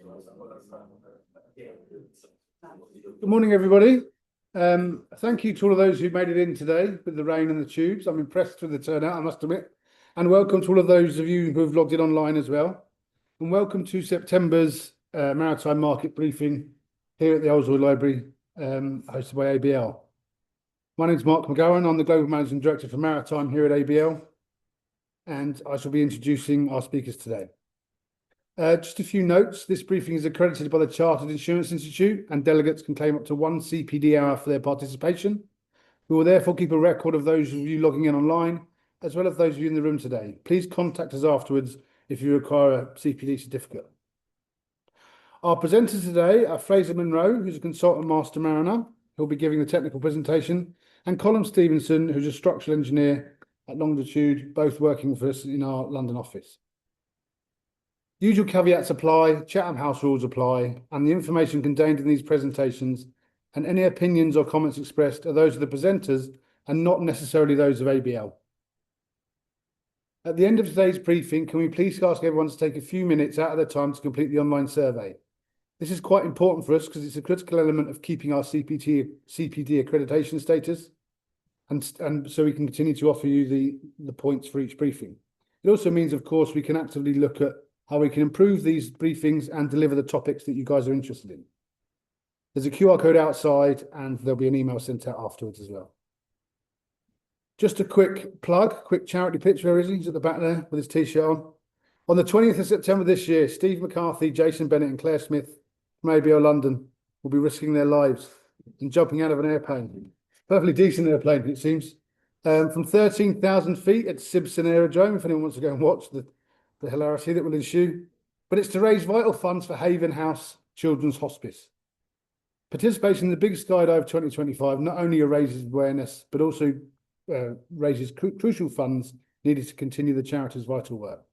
Good morning, everybody. Thank you to all of those who made it in today with the rain and the tubes. I'm impressed with the turnout, I must admit. And welcome to all of those of you who have logged in online as well. And welcome to September's Maritime Market Briefing here at the Oldswood Library, hosted by ABL. My name is Mark McGowan. I'm the Global Managing Director for Maritime here at ABL. And I shall be introducing our speakers today. Just a few notes. This briefing is accredited by the Chartered Insurance Institute, and delegates can claim up to 1 CPD hour for their participation. We will therefore keep a record of those of you logging in online, as well as those of you in the room today. Please contact us afterwards if you require a CPD certificate. Our presenters today are Frazer Munro, who's a consultant master mariner, who'll be giving the technical presentation, and Colin Stevenson, who's a structural engineer at Longitude, both working for us in our London office. Usual caveats apply, Chatham House rules apply, and the information contained in these presentations and any opinions or comments expressed are those of the presenters and not necessarily those of ABL. At the end of today's briefing, can we please ask everyone to take a few minutes out of their time to complete the online survey? This is quite important for us because it's a critical element of keeping our CPD accreditation status, and so we can continue to offer you the points for each briefing. It also means, of course, we can actively look at how we can improve these briefings and deliver the topics that you guys are interested in. There's a QR code outside and there'll be an email sent out afterwards as well. Just a quick plug, quick charity pitch. Where is he? He's at the back there with his t-shirt on. On the 20th of September this year, Steve McCarthy, Jason Bennett and Claire Smith from ABL London will be risking their lives and jumping out of an airplane. Perfectly decent airplane, it seems. From 13,000 feet at Sibson Aerodrome, if anyone wants to go and watch the hilarity that will ensue, but it's to raise vital funds for Haven House Children's Hospice. Participation in the Big Skydive 2025 not only raises awareness, but also raises crucial funds needed to continue the charity's vital work.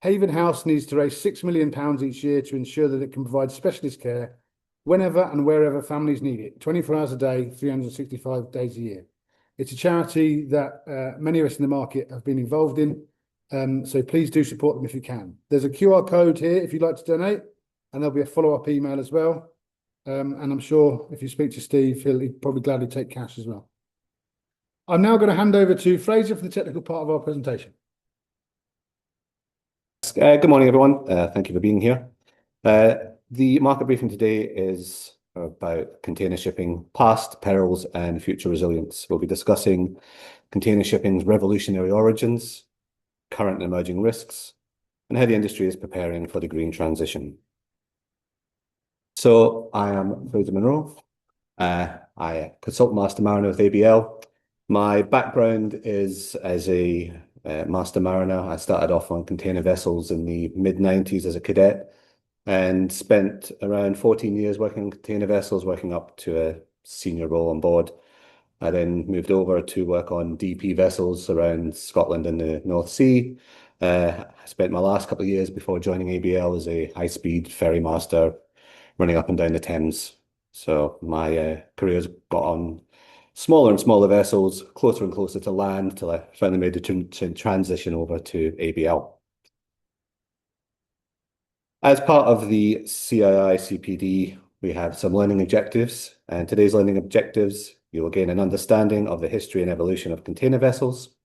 Haven House needs to raise £6 million each year to ensure that it can provide specialist care whenever and wherever families need it, 24 hours a day, 365 days a year. It's a charity that many of us in the market have been involved in. So please do support them if you can. There's a QR code here if you'd like to donate, and there'll be a follow-up email as well. And I'm sure if you speak to Steve, he'd probably gladly take cash as well. I'm now going to hand over to Frazer for the technical part of our presentation. Good morning, everyone. Thank you for being here. The market briefing today is about container shipping, past perils and future resilience. We'll be discussing container shipping's revolutionary origins, current and emerging risks, and how the industry is preparing for the green transition. So I am Frazer Munro. I consult master mariner with ABL. My background is as a master mariner. I started off on container vessels in the mid-90s as a cadet and spent around 14 years working on container vessels, working up to a senior role on board. I then moved over to work on DP vessels around Scotland and the North Sea. I spent my last couple of years before joining ABL as a high-speed ferry master, running up and down the Thames. So my career's got on smaller and smaller vessels, closer and closer to land, till I finally made the transition over to ABL. As part of the CII CPD, we have some learning objectives, and today's learning objectives: you will gain an understanding of the history and evolution of container vessels.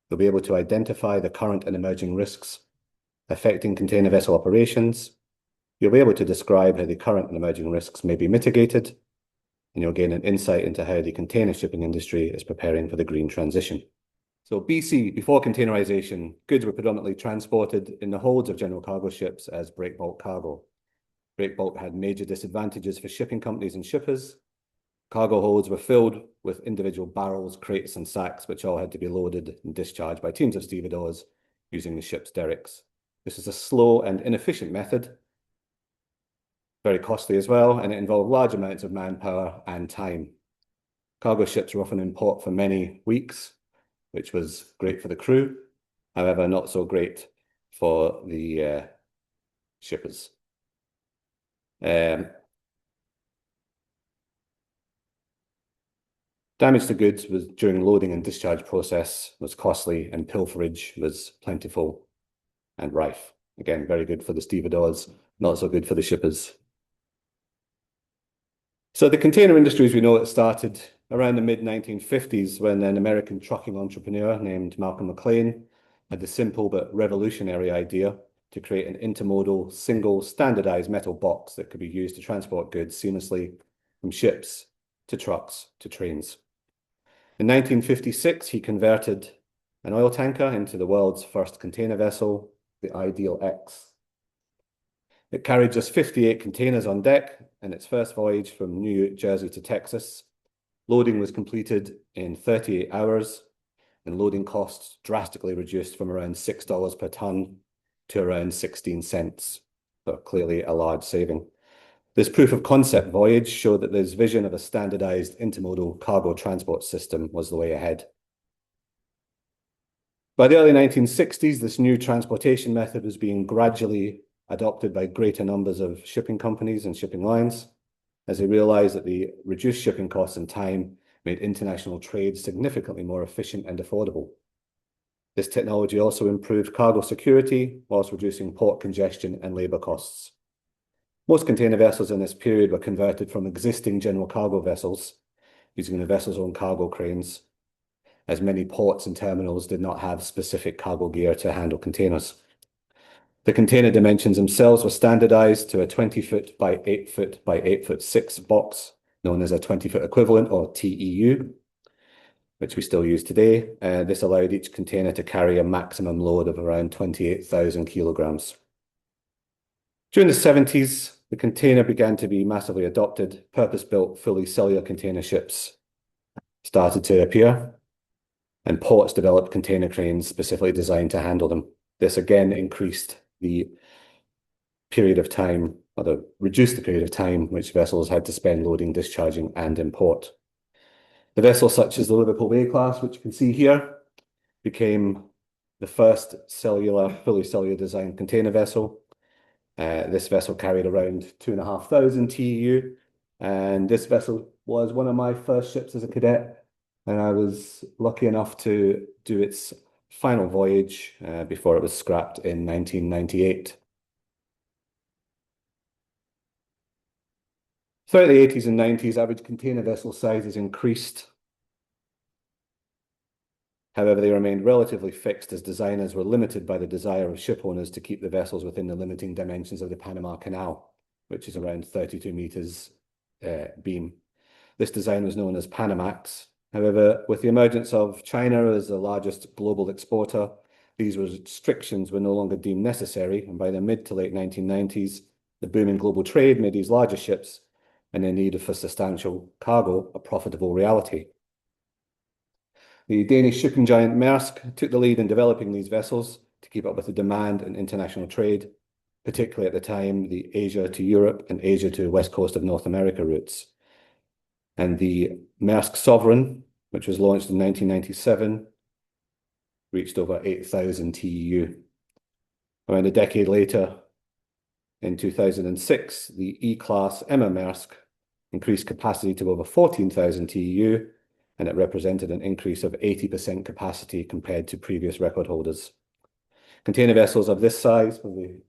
You'll be able to identify the current and emerging risks affecting container vessel operations. You'll be able to describe how the current and emerging risks may be mitigated, and you'll gain an insight into how the container shipping industry is preparing for the green transition. So BC, before containerization, goods were predominantly transported in the holds of general cargo ships as break bulk cargo. Break bulk had major disadvantages for shipping companies and shippers. Cargo holds were filled with individual barrels, crates and sacks, which all had to be loaded and discharged by teams of stevedores using the ship's derricks. This is a slow and inefficient method, very costly as well, and it involved large amounts of manpower and time. Cargo ships were often in port for many weeks, which was great for the crew, however, not so great for the shippers. Damage to goods was during loading and discharge process was costly, and pilferage was plentiful and rife. Again, very good for the stevedores, not so good for the shippers. So the container industry, as we know, it started around the mid-1950s when an American trucking entrepreneur named Malcolm McLean had the simple but revolutionary idea to create an intermodal, single, standardized metal box that could be used to transport goods seamlessly from ships to trucks to trains. In 1956, he converted an oil tanker into the world's first container vessel, the Ideal X. It carried just 58 containers on deck in its first voyage from New Jersey to Texas. Loading was completed in 38 hours, and loading costs drastically reduced from around $6 per ton to around 16 cents. So clearly a large saving. This proof of concept voyage showed that this vision of a standardized intermodal cargo transport system was the way ahead. By the early 1960s, this new transportation method was being gradually adopted by greater numbers of shipping companies and shipping lines, as they realized that the reduced shipping costs and time made international trade significantly more efficient and affordable. This technology also improved cargo security whilst reducing port congestion and labor costs. Most container vessels in this period were converted from existing general cargo vessels using the vessel's own cargo cranes, as many ports and terminals did not have specific cargo gear to handle containers. The container dimensions themselves were standardized to a 20-foot by 8-foot by 8'6" box, known as a 20-foot equivalent, or TEU, which we still use today. This allowed each container to carry a maximum load of around 28,000 kilograms. During the 70s, the container began to be massively adopted. Purpose-built, fully cellular container ships started to appear, and ports developed container cranes specifically designed to handle them. This again increased the period of time, or reduced the period of time which vessels had to spend loading, discharging, and in port. The vessels such as the Liverpool Bay class, which you can see here, became the first fully cellular designed container vessel. This vessel carried around 2,500 TEU, and this vessel was one of my first ships as a cadet, and I was lucky enough to do its final voyage before it was scrapped in 1998. Throughout the 80s and 90s, average container vessel sizes increased. However, they remained relatively fixed as designers were limited by the desire of ship owners to keep the vessels within the limiting dimensions of the Panama Canal, which is around 32 meters beam. This design was known as Panamax. However, with the emergence of China as the largest global exporter, these restrictions were no longer deemed necessary, and by the mid to late 1990s, the booming global trade made these larger ships and the need for substantial cargo a profitable reality. The Danish shipping giant Maersk took the lead in developing these vessels to keep up with the demand in international trade, particularly at the time the Asia to Europe and Asia to the west coast of North America routes. And the Maersk Sovereign, which was launched in 1997, reached over 8,000 TEU. Around a decade later, in 2006, the E-Class Emma Maersk increased capacity to over 14,000 TEU, and it represented an increase of 80% capacity compared to previous record holders. Container vessels of this size, the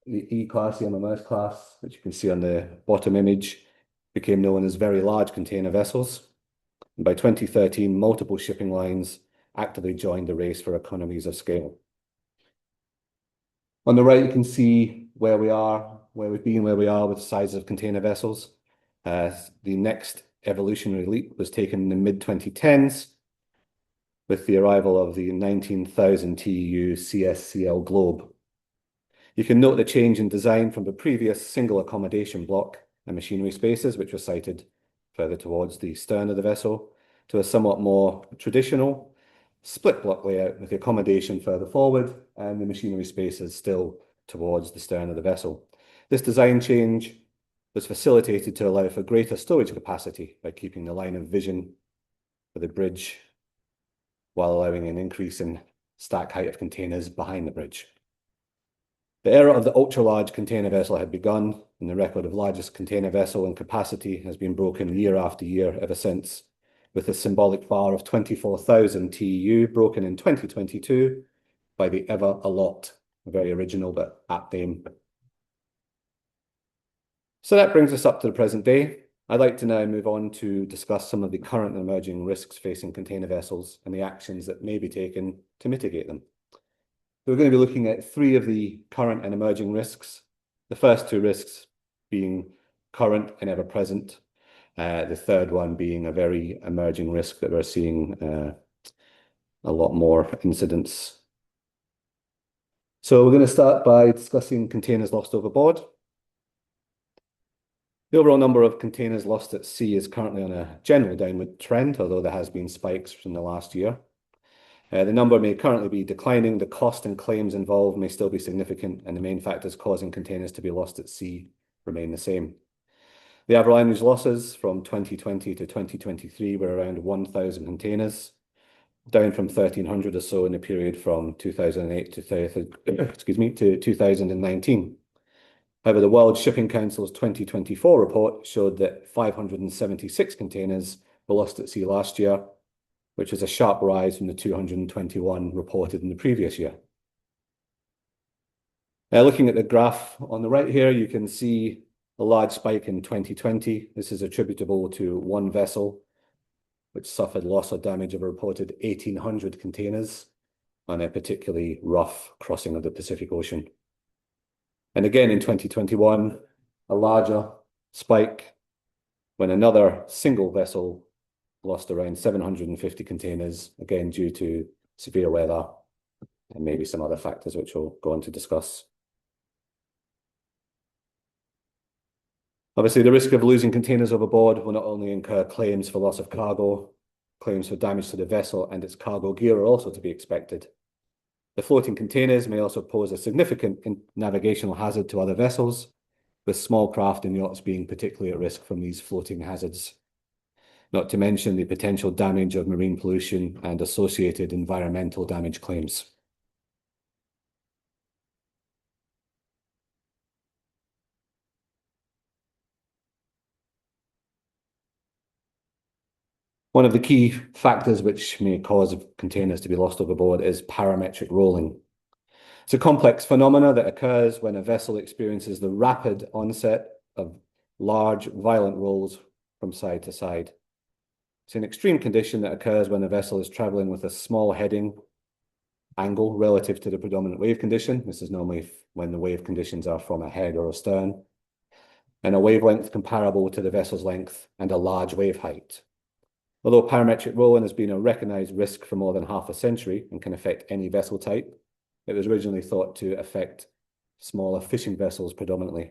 E-Class, the Emma Maersk class, which you can see on the bottom image, became known as very large container vessels. And by 2013, multiple shipping lines actively joined the race for economies of scale. On the right, you can see where we are, where we've been, where we are with the size of container vessels. The next evolutionary leap was taken in the mid-2010s with the arrival of the 19,000 TEU CSCL Globe. You can note the change in design from the previous single accommodation block and machinery spaces, which were sited further towards the stern of the vessel, to a somewhat more traditional split block layout with the accommodation further forward and the machinery spaces still towards the stern of the vessel. This design change was facilitated to allow for greater stowage capacity by keeping the line of vision for the bridge while allowing an increase in stack height of containers behind the bridge. The era of the ultra-large container vessel had begun, and the record of largest container vessel in capacity has been broken year after year ever since, with a symbolic bar of 24,000 TEU broken in 2022 by the Ever A Lot, a very original but apt name. So that brings us up to the present day. I'd like to now move on to discuss some of the current and emerging risks facing container vessels and the actions that may be taken to mitigate them. We're going to be looking at three of the current and emerging risks. The first two risks being current and ever present. The third one being a very emerging risk that we're seeing a lot more incidents. So we're going to start by discussing containers lost overboard. The overall number of containers lost at sea is currently on a general downward trend, although there has been spikes from the last year. The number may currently be declining. The cost and claims involved may still be significant, and the main factors causing containers to be lost at sea remain the same. The average losses from 2020 to 2023 were around 1,000 containers, down from 1,300 or so in the period from 2008 to 2019. However, the World Shipping Council's 2024 report showed that 576 containers were lost at sea last year, which is a sharp rise from the 221 reported in the previous year. Looking at the graph on the right here, you can see a large spike in 2020. This is attributable to one vessel, which suffered loss or damage of a reported 1,800 containers on a particularly rough crossing of the Pacific Ocean. And again in 2021, a larger spike when another single vessel lost around 750 containers, again due to severe weather and maybe some other factors which we'll go on to discuss. Obviously, the risk of losing containers overboard will not only incur claims for loss of cargo, claims for damage to the vessel and its cargo gear are also to be expected. The floating containers may also pose a significant navigational hazard to other vessels, with small craft and yachts being particularly at risk from these floating hazards. Not to mention the potential damage of marine pollution and associated environmental damage claims. One of the key factors which may cause containers to be lost overboard is parametric rolling. It's a complex phenomena that occurs when a vessel experiences the rapid onset of large, violent rolls from side to side. It's an extreme condition that occurs when a vessel is traveling with a small heading angle relative to the predominant wave condition. This is normally when the wave conditions are from a head or a stern, and a wavelength comparable to the vessel's length and a large wave height. Although parametric rolling has been a recognized risk for more than half a century and can affect any vessel type, it was originally thought to affect smaller fishing vessels predominantly.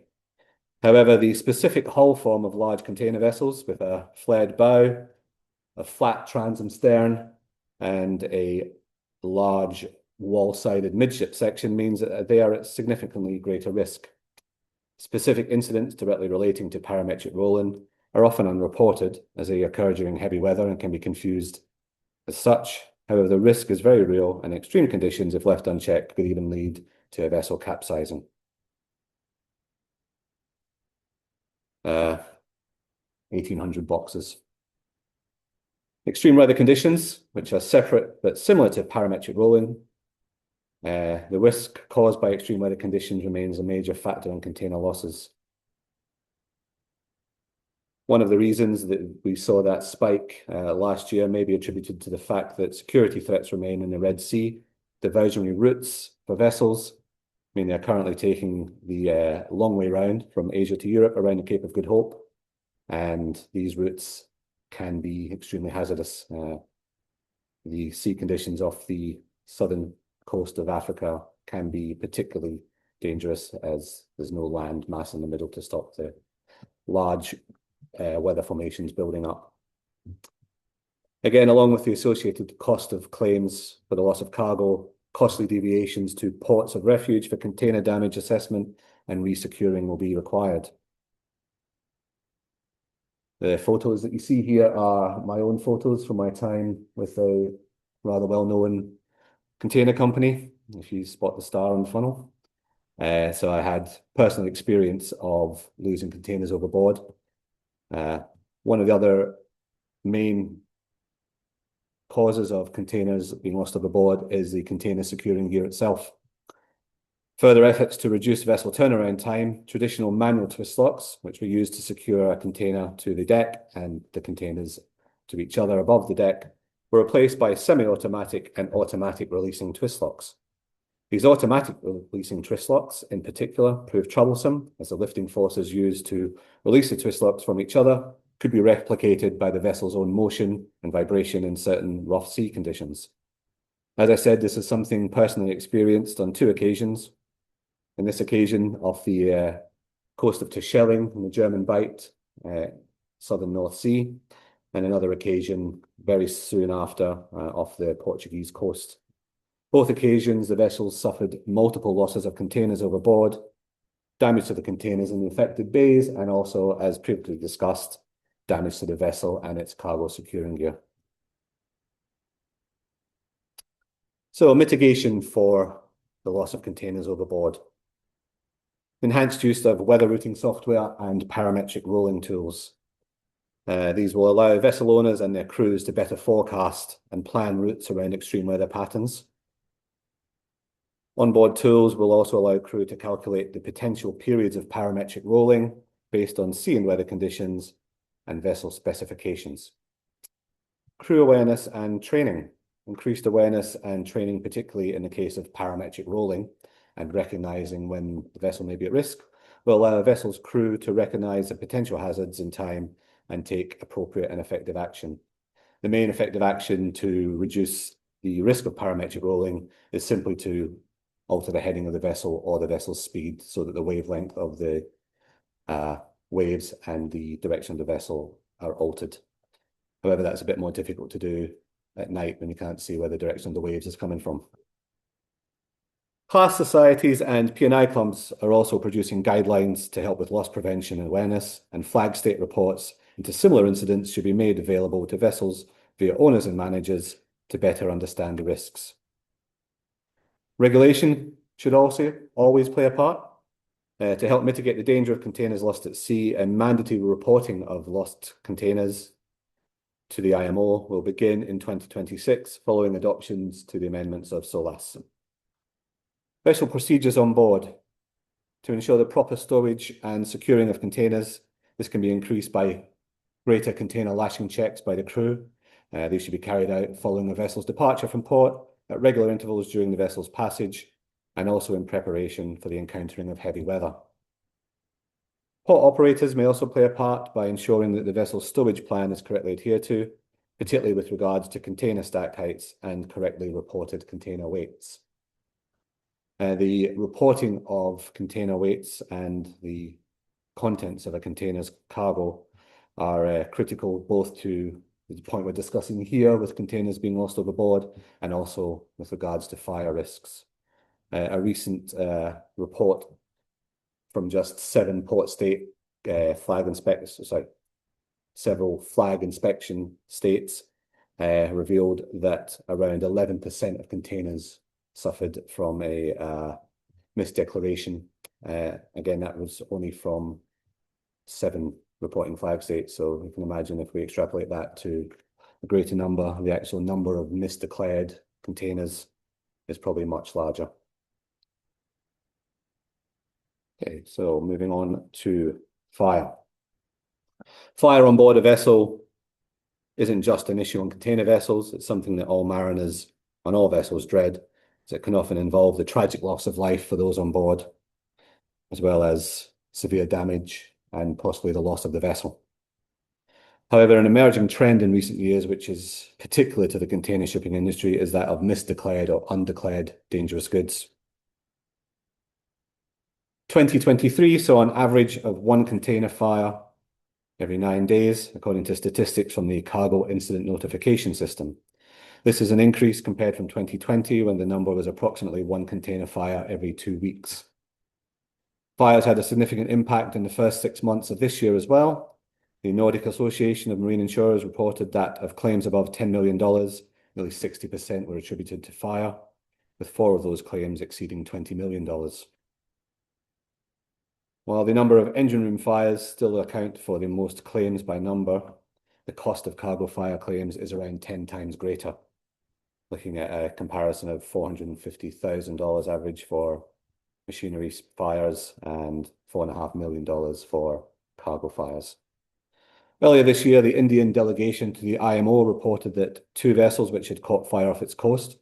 However, the specific hull form of large container vessels with a flared bow, a flat transom stern, and a large wall-sided midship section means that they are at significantly greater risk. Specific incidents directly relating to parametric rolling are often unreported as they occur during heavy weather and can be confused as such. However, the risk is very real, and extreme conditions, if left unchecked, could even lead to a vessel capsizing. 1,800 boxes. Extreme weather conditions, which are separate but similar to parametric rolling. The risk caused by extreme weather conditions remains a major factor in container losses. One of the reasons that we saw that spike last year may be attributed to the fact that security threats remain in the Red Sea. Diversionary routes for vessels, I mean, they're currently taking the long way round from Asia to Europe around the Cape of Good Hope, and these routes can be extremely hazardous. The sea conditions off the southern coast of Africa can be particularly dangerous as there's no land mass in the middle to stop the large weather formations building up. Again, along with the associated cost of claims for the loss of cargo, costly deviations to ports of refuge for container damage assessment and resecuring will be required. The photos that you see here are my own photos from my time with a rather well-known container company, if you spot the star on the funnel. So I had personal experience of losing containers overboard. One of the other main causes of containers being lost overboard is the container securing gear itself. Further efforts to reduce vessel turnaround time, traditional manual twist locks, which were used to secure a container to the deck and the containers to each other above the deck, were replaced by semi-automatic and automatic releasing twist locks. These automatic releasing twist locks, in particular, proved troublesome, as the lifting forces used to release the twist locks from each other could be replicated by the vessel's own motion and vibration in certain rough sea conditions. As I said, this is something personally experienced on 2 occasions. In this occasion, off the coast of Terschelling in the German Bight, southern North Sea, and another occasion very soon after off the Portuguese coast. Both occasions, the vessels suffered multiple losses of containers overboard, damage to the containers in the affected bays, and also, as previously discussed, damage to the vessel and its cargo securing gear. So, mitigation for the loss of containers overboard. Enhanced use of weather routing software and parametric rolling tools. These will allow vessel owners and their crews to better forecast and plan routes around extreme weather patterns. Onboard tools will also allow crew to calculate the potential periods of parametric rolling based on sea and weather conditions and vessel specifications. Crew awareness and training. Increased awareness and training, particularly in the case of parametric rolling and recognizing when the vessel may be at risk, will allow a vessel's crew to recognize the potential hazards in time and take appropriate and effective action. The main effective action to reduce the risk of parametric rolling is simply to alter the heading of the vessel or the vessel's speed so that the wavelength of the waves and the direction of the vessel are altered. However, that's a bit more difficult to do at night when you can't see where the direction of the waves is coming from. Class societies and P&I clubs are also producing guidelines to help with loss prevention and awareness, and flag state reports into similar incidents should be made available to vessels via owners and managers to better understand the risks. Regulation should also always play a part to help mitigate the danger of containers lost at sea, and mandatory reporting of lost containers to the IMO will begin in 2026 following adoptions to the amendments of SOLAS. Special procedures on board to ensure the proper storage and securing of containers. This can be increased by greater container lashing checks by the crew. These should be carried out following a vessel's departure from port at regular intervals during the vessel's passage, and also in preparation for the encountering of heavy weather. Port operators may also play a part by ensuring that the vessel's stowage plan is correctly adhered to, particularly with regards to container stack heights and correctly reported container weights. The reporting of container weights and the contents of a container's cargo are critical both to the point we're discussing here with containers being lost overboard and also with regards to fire risks. A recent report from just several flag inspection states revealed that around 11% of containers suffered from a misdeclaration. Again, that was only from 7 reporting flag states, so you can imagine if we extrapolate that to a greater number, the actual number of misdeclared containers is probably much larger. Okay, so moving on to fire. Fire on board a vessel isn't just an issue on container vessels, it's something that all mariners on all vessels dread, as it can often involve the tragic loss of life for those on board, as well as severe damage and possibly the loss of the vessel. However, an emerging trend in recent years, which is particular to the container shipping industry, is that of misdeclared or undeclared dangerous goods. 2023 saw an average of 1 container fire every 9 days, according to statistics from the Cargo Incident Notification System. This is an increase compared from 2020, when the number was approximately 1 container fire every 2 weeks. Fires had a significant impact in the first 6 months of this year as well. The Nordic Association of Marine Insurers reported that of claims above $10 million, nearly 60% were attributed to fire, with 4 of those claims exceeding $20 million. While the number of engine room fires still account for the most claims by number, the cost of cargo fire claims is around 10 times greater, looking at a comparison of $450,000 average for machinery fires and $4.5 million for cargo fires. Earlier this year, the Indian delegation to the IMO reported that 2 vessels which had caught fire off its coast,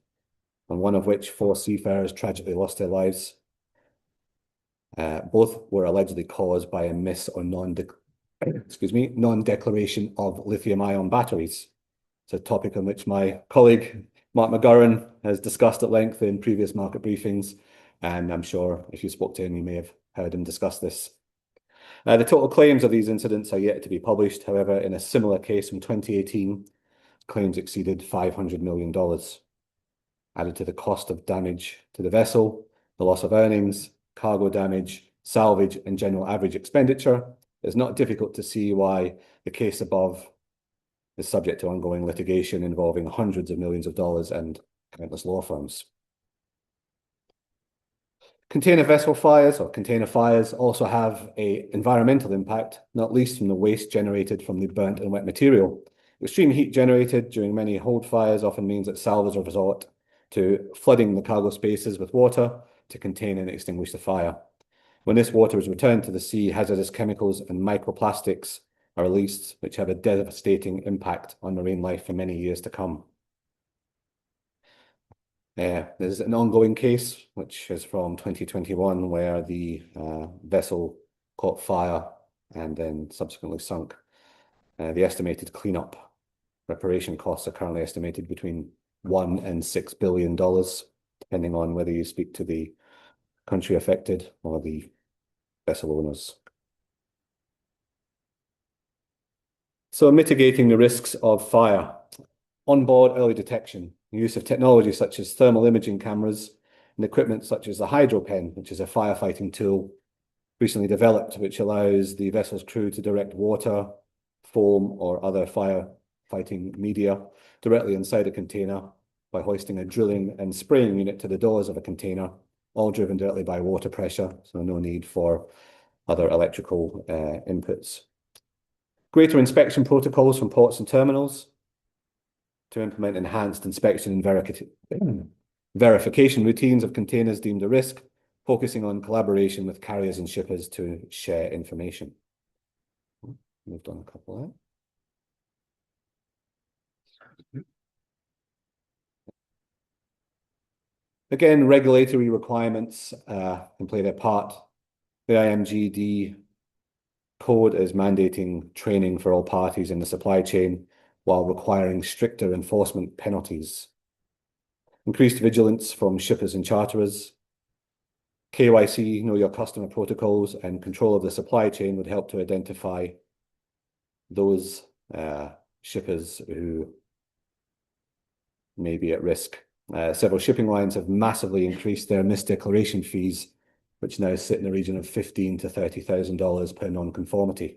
and one of which 4 seafarers tragically lost their lives. Both were allegedly caused by a miss or non-declaration of lithium-ion batteries. It's a topic on which my colleague Mark McGurran has discussed at length in previous market briefings, and I'm sure if you spoke to him, you may have heard him discuss this. The total claims of these incidents are yet to be published. However, in a similar case from 2018, claims exceeded $500 million. Added to the cost of damage to the vessel, the loss of earnings, cargo damage, salvage, and general average expenditure, it's not difficult to see why the case above is subject to ongoing litigation involving hundreds of millions of dollars and countless law firms. Container vessel fires or container fires also have an environmental impact, not least from the waste generated from the burnt and wet material. Extreme heat generated during many hold fires often means that salvors resort to flooding the cargo spaces with water to contain and extinguish the fire. When this water is returned to the sea, hazardous chemicals and microplastics are released, which have a devastating impact on marine life for many years to come. There's an ongoing case, which is from 2021, where the vessel caught fire and then subsequently sunk. The estimated cleanup reparation costs are currently estimated between $1 and $6 billion, depending on whether you speak to the country affected or the vessel owners. So mitigating the risks of fire. Onboard early detection, the use of technology such as thermal imaging cameras and equipment such as the HydroPen, which is a firefighting tool recently developed, which allows the vessel's crew to direct water, foam, or other firefighting media directly inside a container by hoisting a drilling and spraying unit to the doors of a container, all driven directly by water pressure, so no need for other electrical inputs. Greater inspection protocols from ports and terminals to implement enhanced inspection and verification routines of containers deemed a risk, focusing on collaboration with carriers and shippers to share information. Moved on a couple there. Again, regulatory requirements can play their part. The IMGD code is mandating training for all parties in the supply chain while requiring stricter enforcement penalties. Increased vigilance from shippers and charterers. KYC, know your customer protocols, and control of the supply chain would help to identify those shippers who may be at risk. Several shipping lines have massively increased their misdeclaration fees, which now sit in the region of $15,000 to $30,000 per non-conformity.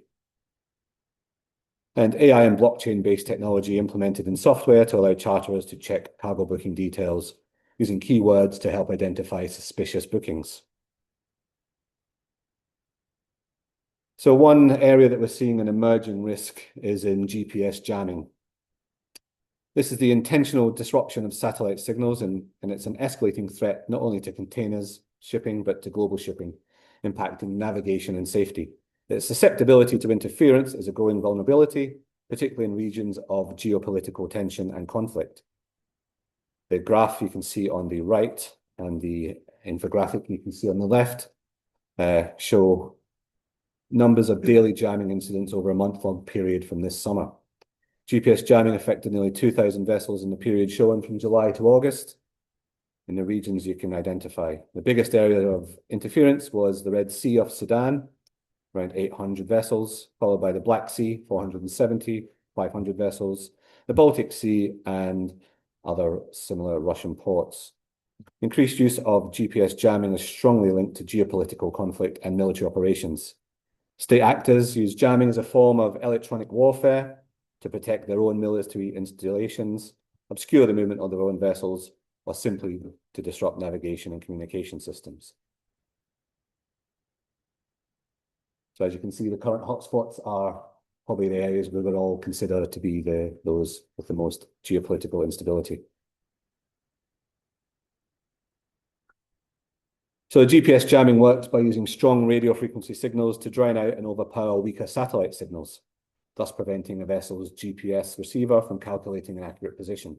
And AI and blockchain-based technology implemented in software to allow charterers to check cargo booking details using keywords to help identify suspicious bookings. So one area that we're seeing an emerging risk is in GPS jamming. This is the intentional disruption of satellite signals, and it's an escalating threat not only to containers, shipping, but to global shipping, impacting navigation and safety. Its susceptibility to interference is a growing vulnerability, particularly in regions of geopolitical tension and conflict. The graph you can see on the right and the infographic you can see on the left show numbers of daily jamming incidents over a month-long period from this summer. GPS jamming affected nearly 2,000 vessels in the period shown from July to August in the regions you can identify. The biggest area of interference was the Red Sea off Sudan, around 800 vessels, followed by the Black Sea, 470, 500 vessels, the Baltic Sea, and other similar Russian ports. Increased use of GPS jamming is strongly linked to geopolitical conflict and military operations. State actors use jamming as a form of electronic warfare to protect their own military installations, obscure the movement of their own vessels, or simply to disrupt navigation and communication systems. So as you can see, the current hotspots are probably the areas we would all consider to be those with the most geopolitical instability. So GPS jamming works by using strong radio frequency signals to drown out and overpower weaker satellite signals, thus preventing a vessel's GPS receiver from calculating an accurate position.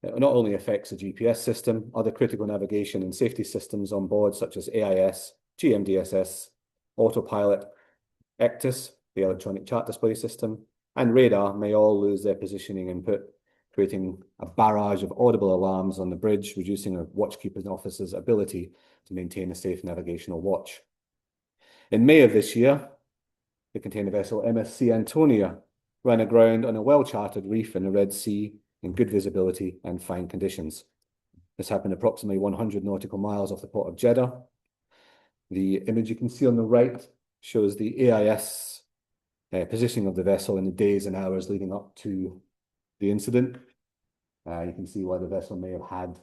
It not only affects the GPS system, other critical navigation and safety systems on board, such as AIS, GMDSS, autopilot, ECTIS, the electronic chart display system, and radar may all lose their positioning input, creating a barrage of audible alarms on the bridge, reducing a watchkeeper's officer's ability to maintain a safe navigational watch. In May of this year, the container vessel MSC Antonia ran aground on a well-charted reef in the Red Sea in good visibility and fine conditions. This happened approximately 100 nautical miles off the port of Jeddah. The image you can see on the right shows the AIS positioning of the vessel in the days and hours leading up to the incident. You can see why the vessel may have had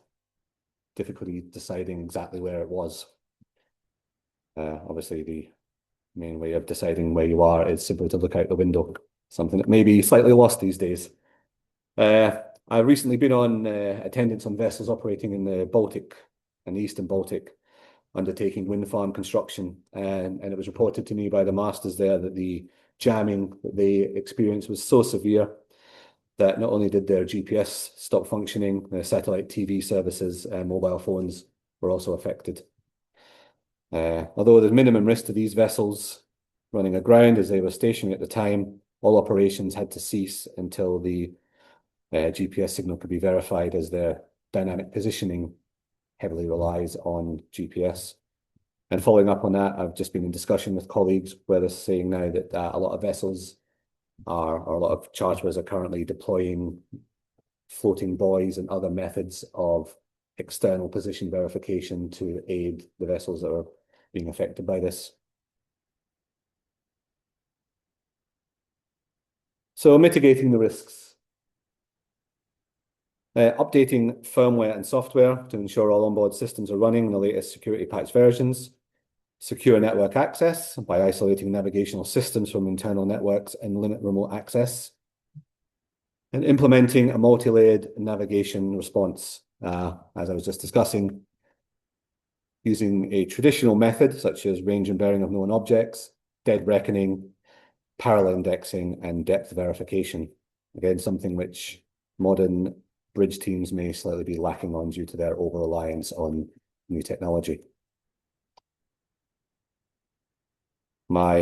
difficulty deciding exactly where it was. Obviously, the main way of deciding where you are is simply to look out the window, something that may be slightly lost these days. I've recently been on attendance on vessels operating in the Baltic and the Eastern Baltic, undertaking wind farm construction, and it was reported to me by the masters there that the jamming that they experienced was so severe that not only did their GPS stop functioning, their satellite TV services and mobile phones were also affected. Although there's minimum risk to these vessels running aground as they were stationary at the time, all operations had to cease until the GPS signal could be verified, as their dynamic positioning heavily relies on GPS. And following up on that, I've just been in discussion with colleagues where they're saying now that a lot of vessels or a lot of charterers are currently deploying floating buoys and other methods of external position verification to aid the vessels that are being affected by this. So mitigating the risks. Updating firmware and software to ensure all onboard systems are running in the latest security patch versions. Secure network access by isolating navigational systems from internal networks and limit remote access. And implementing a multi-layered navigation response, as I was just discussing, using a traditional method such as range and bearing of known objects, dead reckoning, parallel indexing, and depth verification. Again, something which modern bridge teams may slightly be lacking on due to their over-reliance on new technology. My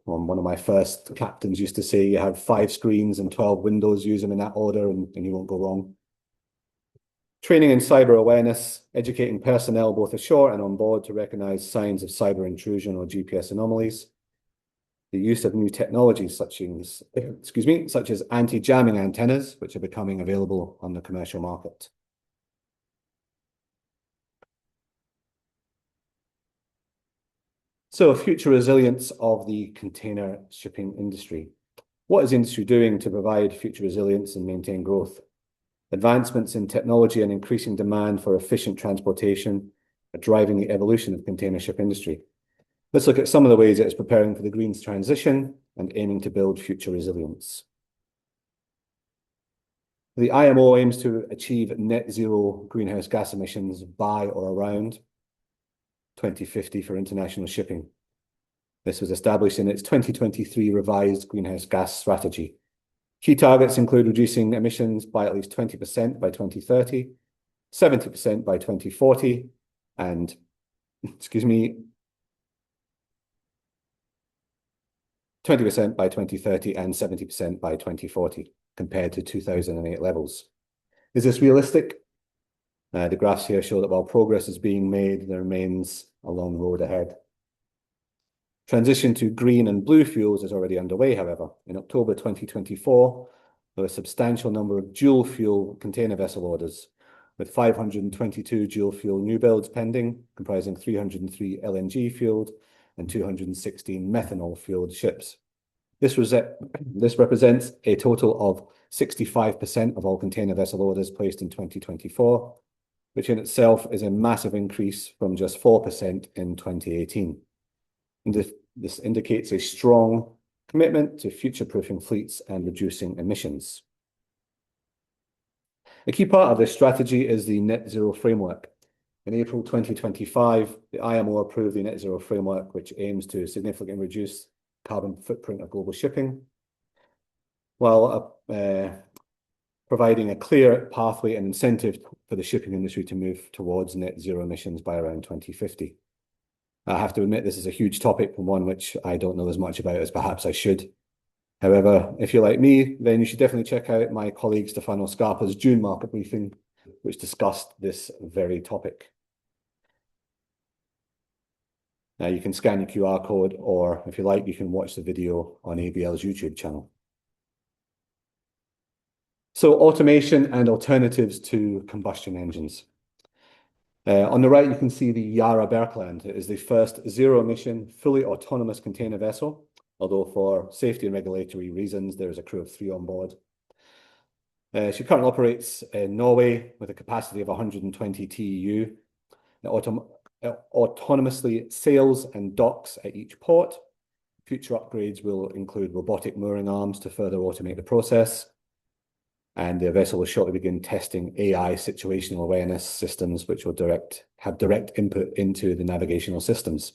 one of my first captains used to say, you have 5 screens and 12 windows, use them in that order and you won't go wrong. Training in cyber awareness, educating personnel both ashore and on board to recognize signs of cyber intrusion or GPS anomalies. The use of new technologies such as anti-jamming antennas, which are becoming available on the commercial market. So, future resilience of the container shipping industry. What is the industry doing to provide future resilience and maintain growth? Advancements in technology and increasing demand for efficient transportation are driving the evolution of the container ship industry. Let's look at some of the ways it is preparing for the green transition and aiming to build future resilience. The IMO aims to achieve net zero greenhouse gas emissions by or around 2050 for international shipping. This was established in its 2023 revised greenhouse gas strategy. Key targets include reducing emissions by at least 20% by 2030, 70% by 2040, and 20% by 2030 and 70% by 2040 compared to 2008 levels. Is this realistic? The graphs here show that while progress is being made, there remains a long road ahead. Transition to green and blue fuels is already underway, however. In October 2024, there were a substantial number of dual fuel container vessel orders, with 522 dual fuel new builds pending, comprising 303 LNG fueled and 216 methanol fueled ships. This represents a total of 65% of all container vessel orders placed in 2024, which in itself is a massive increase from just 4% in 2018. And this indicates a strong commitment to future-proofing fleets and reducing emissions. A key part of this strategy is the net zero framework. In April 2025, the IMO approved the Net Zero Framework, which aims to significantly reduce carbon footprint of global shipping, while providing a clear pathway and incentive for the shipping industry to move towards net zero emissions by around 2050. I have to admit, this is a huge topic and one which I don't know as much about as perhaps I should. However, if you're like me, then you should definitely check out my colleague Stefano Scarpa's June market briefing, which discussed this very topic. Now you can scan your QR code, or if you like, you can watch the video on ABL's YouTube channel. So automation and alternatives to combustion engines. On the right, you can see the Yara Berkeland. It is the first zero-emission, fully autonomous container vessel, although for safety and regulatory reasons, there is a crew of 3 on board. She currently operates in Norway with a capacity of 120 TEU. It autonomously sails and docks at each port. Future upgrades will include robotic mooring arms to further automate the process. And the vessel will shortly begin testing AI situational awareness systems, which will have direct input into the navigational systems.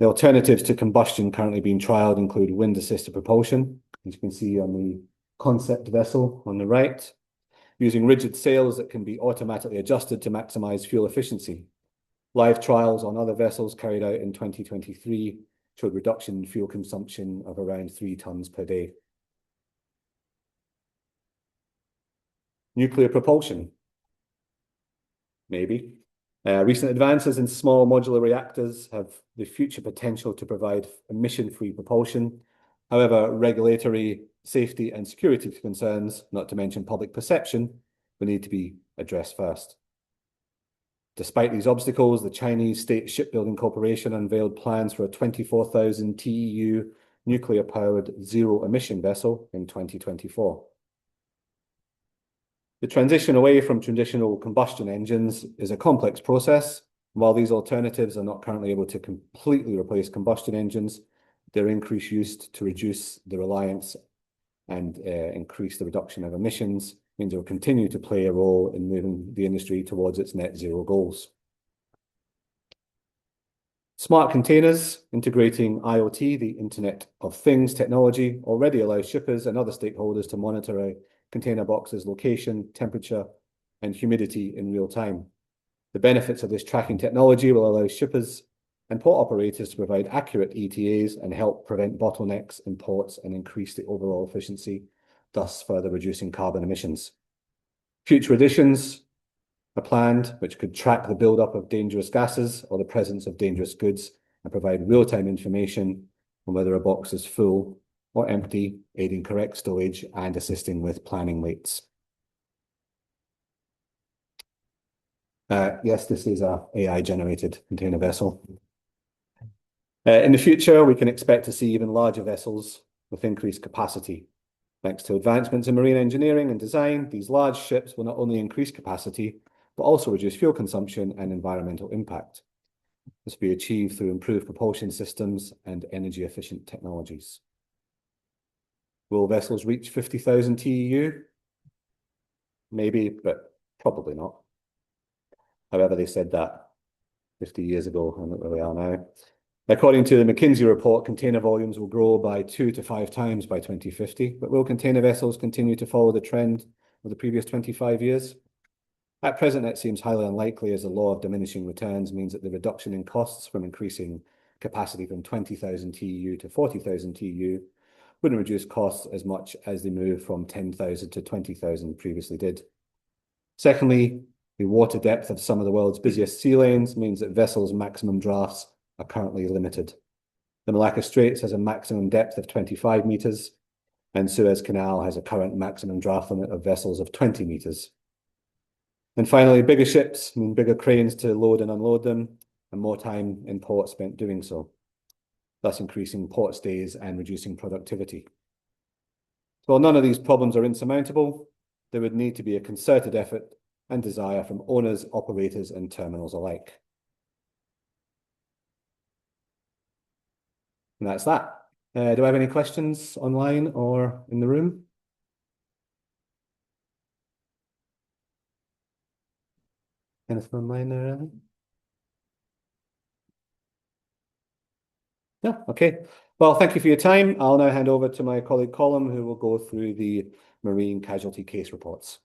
The alternatives to combustion currently being trialled include wind-assisted propulsion, as you can see on the concept vessel on the right, using rigid sails that can be automatically adjusted to maximize fuel efficiency. Live trials on other vessels carried out in 2023 showed reduction in fuel consumption of around 3 tons per day. Nuclear propulsion, maybe. Recent advances in small modular reactors have the future potential to provide emission-free propulsion. However, regulatory, safety and security concerns, not to mention public perception, will need to be addressed first. Despite these obstacles, the Chinese State Shipbuilding Corporation unveiled plans for a 24,000 TEU nuclear-powered zero-emission vessel in 2024. The transition away from traditional combustion engines is a complex process. While these alternatives are not currently able to completely replace combustion engines, their increased use to reduce the reliance and increase the reduction of emissions means it will continue to play a role in moving the industry towards its net zero goals. Smart containers integrating IoT, the Internet of Things technology, already allows shippers and other stakeholders to monitor a container box's location, temperature, and humidity in real time. The benefits of this tracking technology will allow shippers and port operators to provide accurate ETAs and help prevent bottlenecks in ports and increase the overall efficiency, thus further reducing carbon emissions. Future additions are planned, which could track the buildup of dangerous gases or the presence of dangerous goods and provide real-time information on whether a box is full or empty, aiding correct stowage and assisting with planning weights. Yes, this is a AI-generated container vessel. In the future, we can expect to see even larger vessels with increased capacity. Thanks to advancements in marine engineering and design, these large ships will not only increase capacity, but also reduce fuel consumption and environmental impact. This will be achieved through improved propulsion systems and energy-efficient technologies. Will vessels reach 50,000 TEU? Maybe, but probably not. However, they said that 50 years ago, and look where we are now. According to the McKinsey report, container volumes will grow by 2 to 5 times by 2050, but will container vessels continue to follow the trend of the previous 25 years? At present, that seems highly unlikely, as the law of diminishing returns means that the reduction in costs from increasing capacity from 20,000 TEU to 40,000 TEU wouldn't reduce costs as much as the move from 10,000 to 20,000 previously did. Secondly, the water depth of some of the world's busiest sea lanes means that vessels' maximum drafts are currently limited. The Malacca Straits has a maximum depth of 25 meters, and Suez Canal has a current maximum draft limit of vessels of 20 meters. And finally, bigger ships mean bigger cranes to load and unload them, and more time in port spent doing so, thus increasing port stays and reducing productivity. So while none of these problems are insurmountable, there would need to be a concerted effort and desire from owners, operators, and terminals alike. And that's that. Do I have any questions online or in the room? Anything online there? No, okay. Well, thank you for your time. I'll now hand over to my colleague Colin, who will go through the marine casualty case reports.